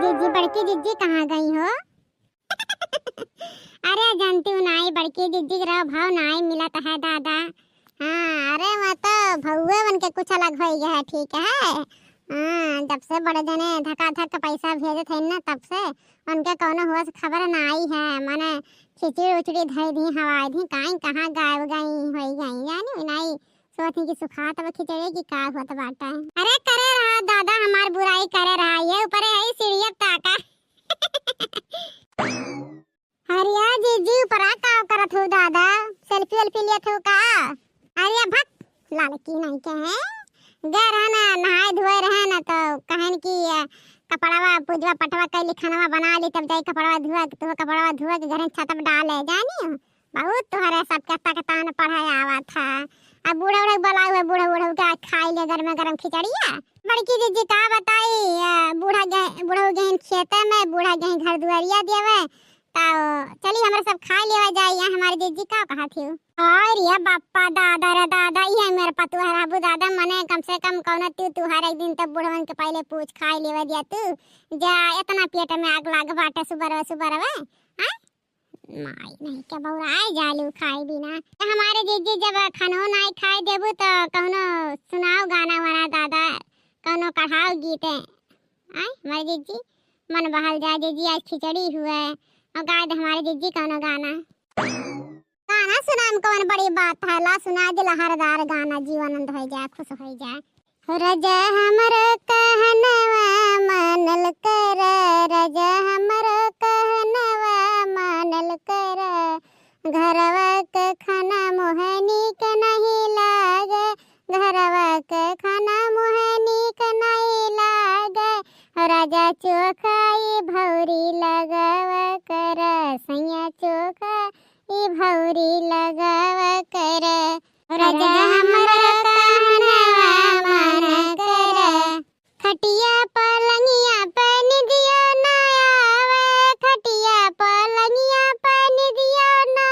जीजी बड़की जीजी कहाँ गई हो? अरे जानती हूँ नाई बड़की जीजी का भाव नाई मिला तो है दादा। हाँ अरे मैं तो भौवे बन के कुछ अलग हो गया है, ठीक है। हाँ जब से बड़े जने धक्का धक्का पैसा भेजे थे ना तब से उनके कौनो हुआ से खबर ना आई है। माने खिचड़ी उचड़ी धई दी हवाई दी काई कहाँ गायब गई हो गई यानी नाई सोची की सुखा तब खिचड़ी की का होत बाटा। अरे करे रहा दादा हमार बुराई करे रहा ये ऊपर है सीढ़िया ताका। हरिया जीजी ऊपर का करत हो दादा सेल्फी वेल्फी लिया थे का? अरे भक लालकी नहीं के है घर है ना नहाए धोए रहे ना तो कहन की कपड़ावा पूजवा पटवा कई लिखानवा बना ली तब जाई कपड़ावा धुआ तो कपड़ावा धुआ के घर छत पे डाले जानी बहुत तुम्हारे सब के तान पढ़ाया आवा था। अब बूढ़ा बूढ़ा बोला हुआ बूढ़ा का खाई ले गरम खिचड़िया। बड़की दीदी का बताई बूढ़ा गहन खेते में बूढ़ा गहन घर दुआरिया देवे तो चली हमरा सब खा लेवा जाइए। हमारी दीदी का कहा थी और ये बापा दादा रे दादा ये मेरे पतुआ राबू दादा मने कम से कम कौन तू हर एक दिन तब बुढ़वन के पहले पूछ खाई लेवा दिया तू जा इतना पेट में आग लाग बाटे सुबह हां माई नहीं क्या बौराए जालू खाई बिना। हमारे जीजी जब खानो नहीं खाए देबू तो कौनो सुनाओ गाना वाना दादा कौनो कढ़ाओ गीते आय हमारे जीजी मन बहल जाए। जीजी आज खिचड़ी हुआ और गाय दे हमारे जीजी कौनो गाना सुनाम कौन बड़ी बात है ला सुना दे लहरदार गाना जीवनानंद हो जाए खुश हो जाए। रजा हमर कहनवा मानल कर रजा हमर कहनवा मानल कर घरवा के खाना मोहनी के नहीं लागे घरवा के खाना मोहनी के नहीं लागे राजा चोखाई भौरी लगावा कर सैया चोखा ई भौरी लगावा कर राजा हमरा कहनवा मान कर खटिया पलंगिया पे निदियो ना आवे खटिया पलंगिया पे निदियो ना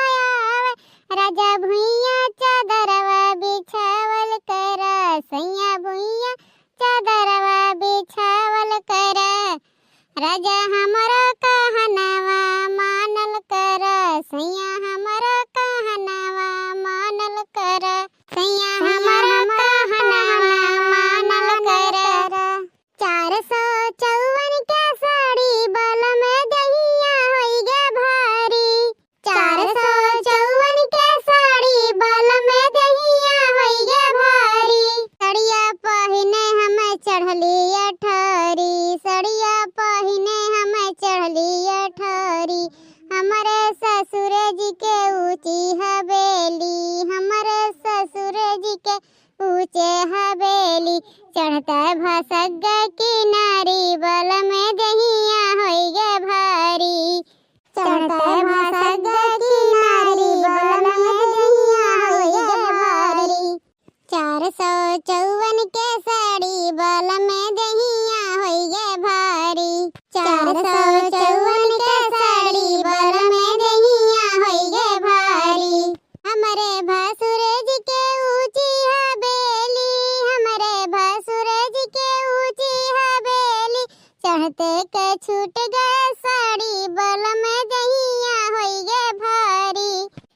आवे राजा भुइया चादरवा बिछावल कर सैया भुइया चादरवा बिछावल कर राजा हमरा कहनवा मानल कर सैया हमरा कहनवा मानल कर सैया हमरा कहनवा मानल कर। 454 के साड़ी बल में दहिया होई गे भारी 454 के साड़ी बल में दहिया होई गे भारी सड़िया पहिने हमें चढ़ली अठरी सड़िया पहिने हमें चढ़ली अठरी हमारे ससुर जी के ऊंची हवेली हमारे ससुर जी के ऊंचे हवेली चढ़ता भसग किनारी बल में दहिया होई गे भारी चढ़ता भसग किनारी बल में दहिया होई गे भारी 454 के साड़ी बल में दहिया होई गे भारी 454 के साड़ी बल में दहिया होई गे भारी हमारे भसुर जी के ऊंची हवेली हमारे भसुर जी के ऊंची हवेली चढ़ते के छूट गए साड़ी बल में दहिया होई गे भारी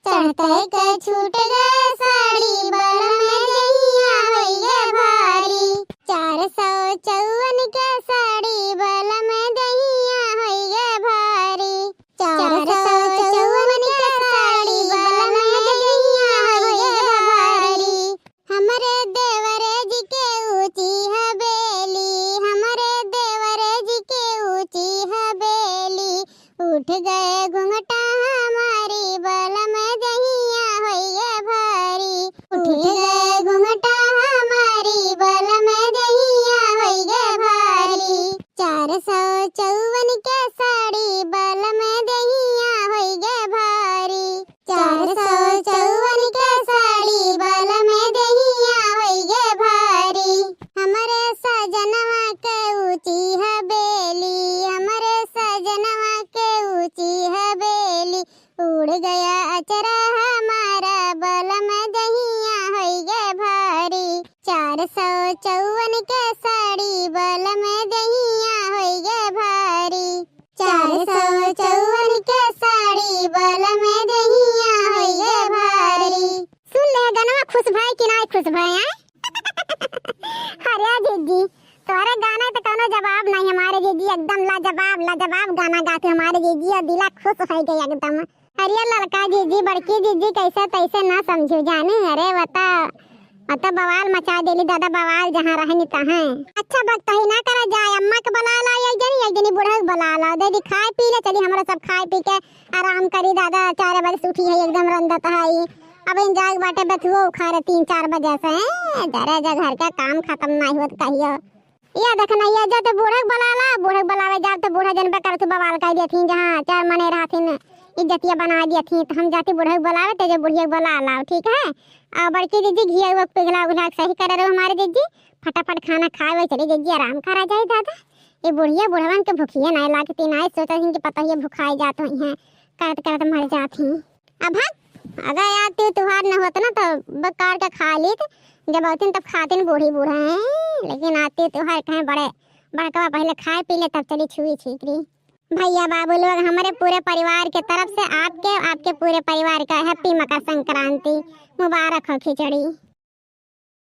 चढ़ते के छूट गए साड़ी बल में दहिया होई गे भारी 454 के साड़ी बल में दहिया होई गे भारी 454 के साड़ी बल में दहिया होई गे भारी हमारे देवरे जी के ऊंची हवेली हमारे देवरे जी के ऊंची हवेली उठ गए घुंघटा हमारी बल में दहिया होई गे भारी उठ गए घुंघटा हमारी बल में दहिया होई गे भारी 454 के साड़ी बल में दहिया होई गे भारी 454 के साड़ी बल में दहिया होई गे भारी हमारे सजनवा के ऊंची हवेली हमारे सजनवा के ऊंची हवेली उड़ गया अचरा हमारा बल में दहिया होई गे भारी 454 के साड़ी बल में दहिया होई गे भारी एकदम लाजवाब लाजवाब गाना गाते हमारे जीजी और दिला खुश हो गई एकदम। अरे लड़का जीजी बड़की जीजी कैसे तैसे ना समझो जाने। अरे बता बवाल मचा देली दादा, बवाल जहाँ रहनी तहाँ। अच्छा वक्त ही ना करा जाए, अम्मा के बला ला एक जनी बूढ़ा के बला ला दे खाए पी ले चली। हमारा सब खाए पी के आराम करी दादा। 4 बजे उठी है एकदम रंदत है। अब इन जाग बाटे बथुओ उखाड़े 3-4 बजे से जरा जा घर का काम खत्म ना हुआ कहियो। या देखना ये जा तो बूढ़ा बलाला, बूढ़ा बलावे जा तो बूढ़ा जनबे कर तू बवाल कह देथीन जहाँ 4 मने रहथिन इज्जतिया बना देथीन। तो हम जाती बूढ़ा बलावे तो जो बुढ़िया बला लाओ ठीक है। और बड़की दीदी घी वो पिघला उघला सही करे रहो हमारे दीदी, फटाफट खाना खाए वही चली दीदी आराम करा जाए दादा। ये बुढ़िया बुढ़वन के भूखिया नहीं लागती ना, सोचा कि पता ही भूखाई जात हुई हैं करत करत मर जाती। अब अगर यार त्योहार न होता ना तो बकार के खा ली, जब आती तब खाते बूढ़ी बूढ़ा हैं। लेकिन आते त्योहार कहें बड़े बड़का पहले खाए पी ले तब चली छुई छीकरी। भैया बाबू लोग हमारे पूरे परिवार के तरफ से आपके पूरे परिवार का हैप्पी मकर संक्रांति मुबारक हो खिचड़ी।